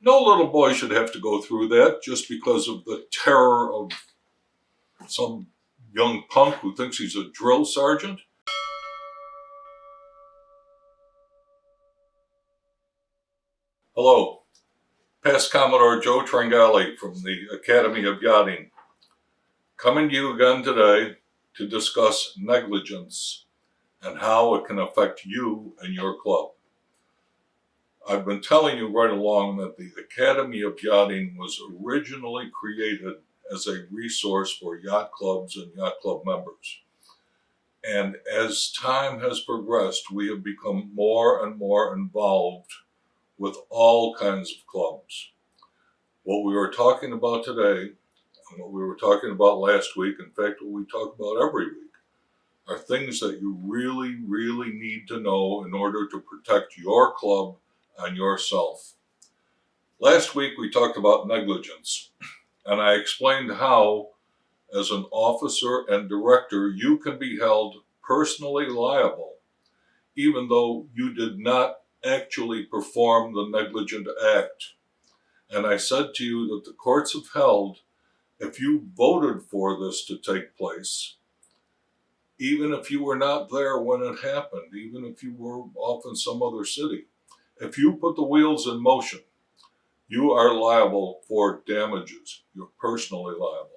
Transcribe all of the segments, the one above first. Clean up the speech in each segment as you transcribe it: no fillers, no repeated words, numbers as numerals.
No little boy should have to go through that just because of the terror of some young punk who thinks he's a drill sergeant. Hello, past Commodore Joe Tringali from the Academy of Yachting, coming to you again today to discuss negligence and how it can affect you and your club. I've been telling you right along that the Academy of Yachting was originally created as a resource for yacht clubs and yacht club members. And as time has progressed, we have become more and more involved with all kinds of clubs. What we were talking about today, and what we were talking about last week, in fact, what we talk about every week, are things that you really, really need to know in order to protect your club and yourself. Last week we talked about negligence, and I explained how, as an officer and director, you can be held personally liable even though you did not actually perform the negligent act. And I said to you that the courts have held, if you voted for this to take place, even if you were not there when it happened, even if you were off in some other city, if you put the wheels in motion, you are liable for damages. You're personally liable.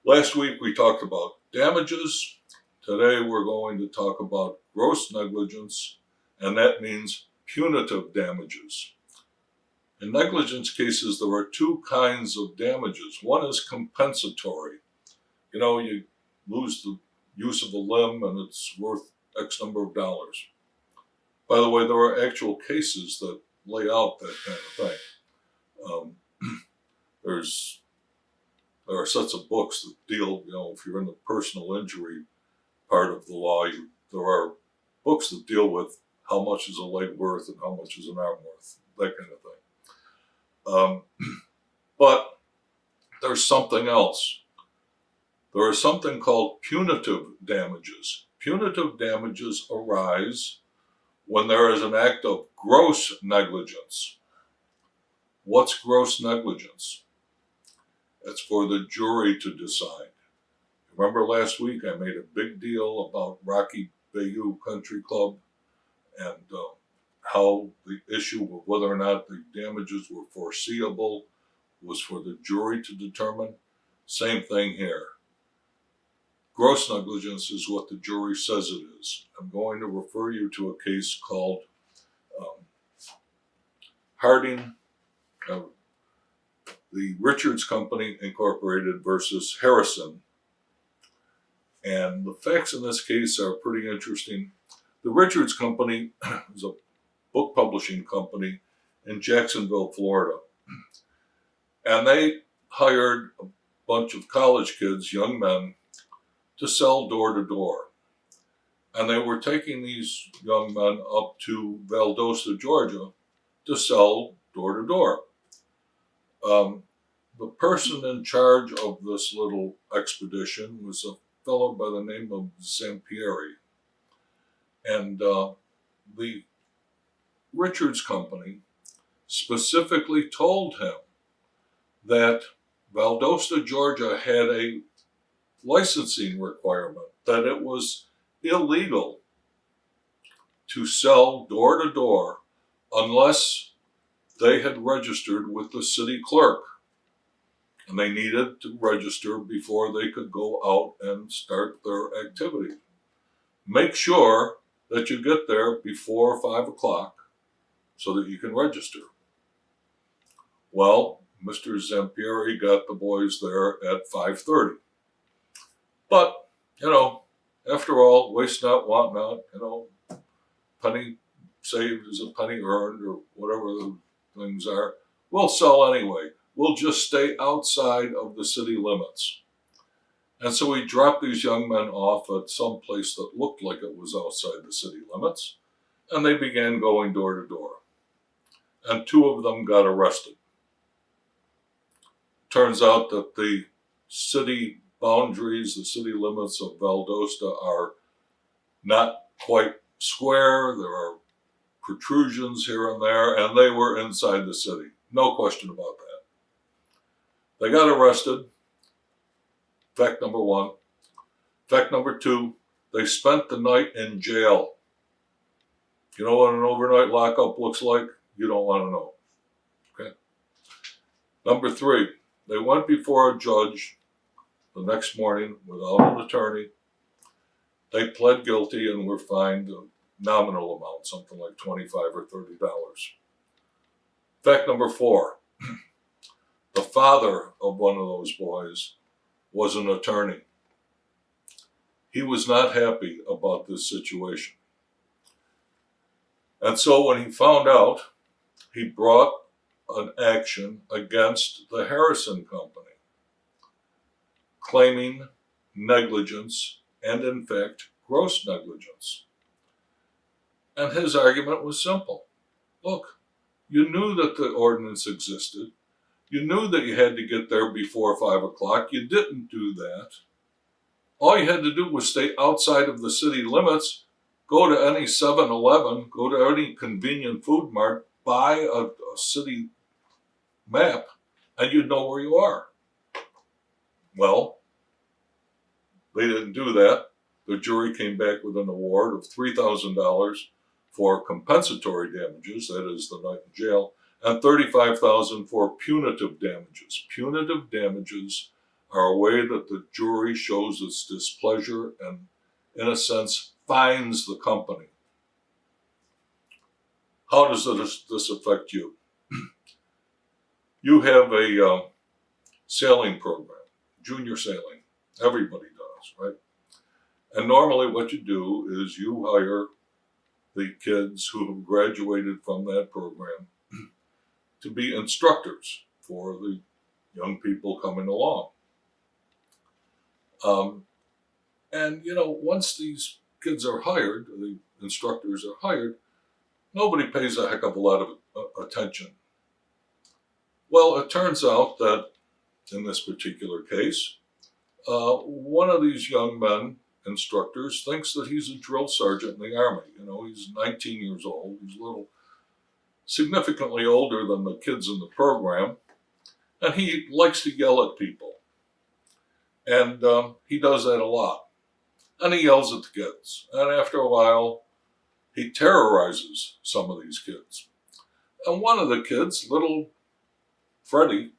Last week we talked about damages. Today we're going to talk about gross negligence, and that means punitive damages. In negligence cases, there are two kinds of damages. One is compensatory. You lose the use of a limb and it's worth X number of dollars. By the way, there are actual cases that lay out that kind of thing. There are sets of books that deal, if you're in the personal injury part of the law, there are books that deal with how much is a leg worth and how much is an arm worth, that kind of thing. But there's something else. There is something called punitive damages. Punitive damages arise when there is an act of gross negligence. What's gross negligence? It's for the jury to decide. Remember last week I made a big deal about Rocky Bayou Country Club and how the issue of whether or not the damages were foreseeable was for the jury to determine. Same thing here. Gross negligence is what the jury says it is. I'm going to refer you to a case called Harding, the Richards Company Incorporated versus Harrison. And the facts in this case are pretty interesting. The Richards Company is a book publishing company in Jacksonville, Florida. And they hired a bunch of college kids, young men, to sell door to door. And they were taking these young men up to Valdosta, Georgia to sell door to door. The person in charge of this little expedition was a fellow by the name of Zampieri. And the Richards Company specifically told him that Valdosta, Georgia had a licensing requirement, that it was illegal to sell door to door unless they had registered with the city clerk. And they needed to register before they could go out and start their activity. Make sure that you get there before 5 o'clock so that you can register. Well, Mr. Zampieri got the boys there at 5:30. But, after all, waste not, want not, penny saved is a penny earned, or whatever the things are. We'll sell anyway. We'll just stay outside of the city limits. And so we dropped these young men off at some place that looked like it was outside the city limits, and they began going door to door. And 2 of them got arrested. Turns out that the city boundaries, the city limits of Valdosta are not quite square. There are protrusions here and there, and they were inside the city. No question about that. They got arrested. Fact number one. Fact number two, they spent the night in jail. You know what an overnight lockup looks like? You don't want to know. Okay. Number three, they went before a judge the next morning without an attorney. They pled guilty and were fined a nominal amount, something like $25 or $30. Fact number four, the father of one of those boys was an attorney. He was not happy about this situation. And so when he found out, he brought an action against the Harrison Company, claiming negligence and, in fact, gross negligence. And his argument was simple. Look, you knew that the ordinance existed. You knew that you had to get there before 5 o'clock. You didn't do that. All you had to do was stay outside of the city limits, go to any 7-Eleven, go to any convenient food mart, buy a city map, and you'd know where you are. Well, they didn't do that. The jury came back with an award of $3,000 for compensatory damages, that is the night in jail, and $35,000 for punitive damages. Punitive damages are a way that the jury shows its displeasure and, in a sense, fines the company. How does this affect you? You have a sailing program, junior sailing. Everybody does, right? And normally what you do is you hire the kids who have graduated from that program to be instructors for the young people coming along. And, you know, once these kids are hired, the instructors are hired, nobody pays a heck of a lot of attention. Well, it turns out that in this particular case, one of these young men, instructors, thinks that he's a drill sergeant in the Army. You know, he's 19 years old. He's a little significantly older than the kids in the program. And he likes to yell at people. And he does that a lot. And he yells at the kids. And after a while, he terrorizes some of these kids. And one of the kids, little Freddie,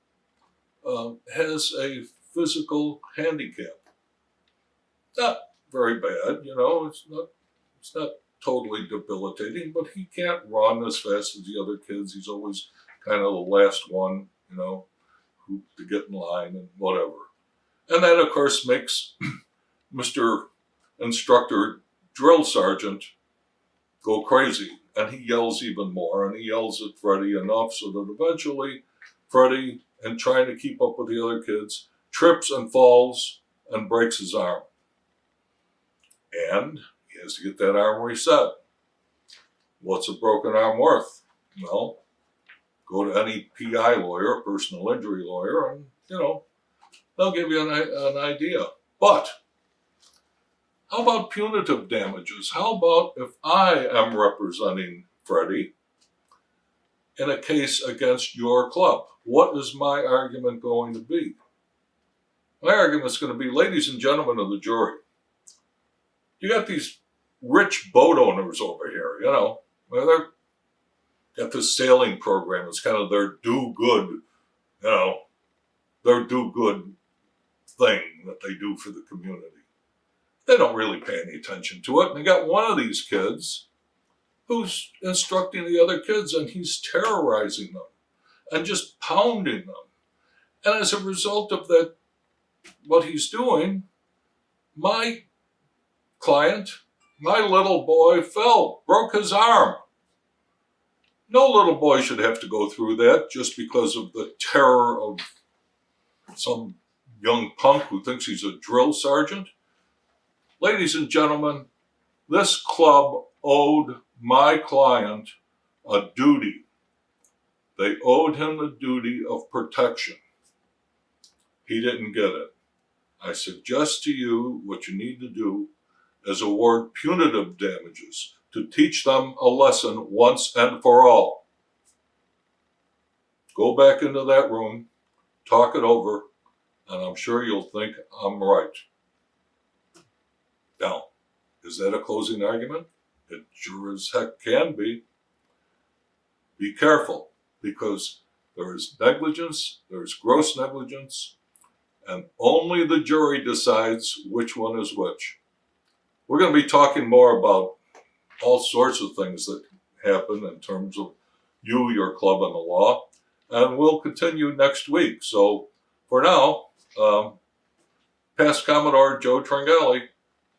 has a physical handicap. Not very bad, you know, it's not totally debilitating, but he can't run as fast as the other kids. He's always kind of the last one, you know, to get in line and whatever. And that, of course, makes Mr. Instructor Drill Sergeant go crazy. And he yells even more, and he yells at Freddie enough so that eventually Freddie, in trying to keep up with the other kids, trips and falls and breaks his arm. And he has to get that arm reset. What's a broken arm worth? Well, go to any PI lawyer, personal injury lawyer, and, you know, they'll give you an idea. But how about punitive damages? How about if I am representing Freddie in a case against your club? What is my argument going to be? My argument is going to be, ladies and gentlemen of the jury, you got these rich boat owners over here, you know, they've got this sailing program. It's kind of their do-good, you know, their do-good thing that they do for the community. They don't really pay any attention to it. And they got one of these kids who's instructing the other kids, and he's terrorizing them and just pounding them. And as a result of that, what he's doing, my client, my little boy, fell, broke his arm. No little boy should have to go through that just because of the terror of some young punk who thinks he's a drill sergeant. Ladies and gentlemen, this club owed my client a duty. They owed him the duty of protection. He didn't get it. I suggest to you what you need to do is award punitive damages. to teach them a lesson once and for all. Go back into that room, talk it over, and I'm sure you'll think I'm right. Now, is that a closing argument? It sure as heck can be. Be careful, because there is negligence, there's gross negligence, and only the jury decides which one is which. We're going to be talking more about all sorts of things that happen in terms of you, your club, and the law, and we'll continue next week. So for now, Past Commodore Joe Tringali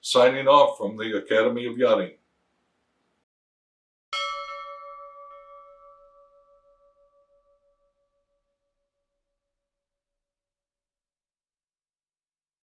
signing off from the Academy of Yachting.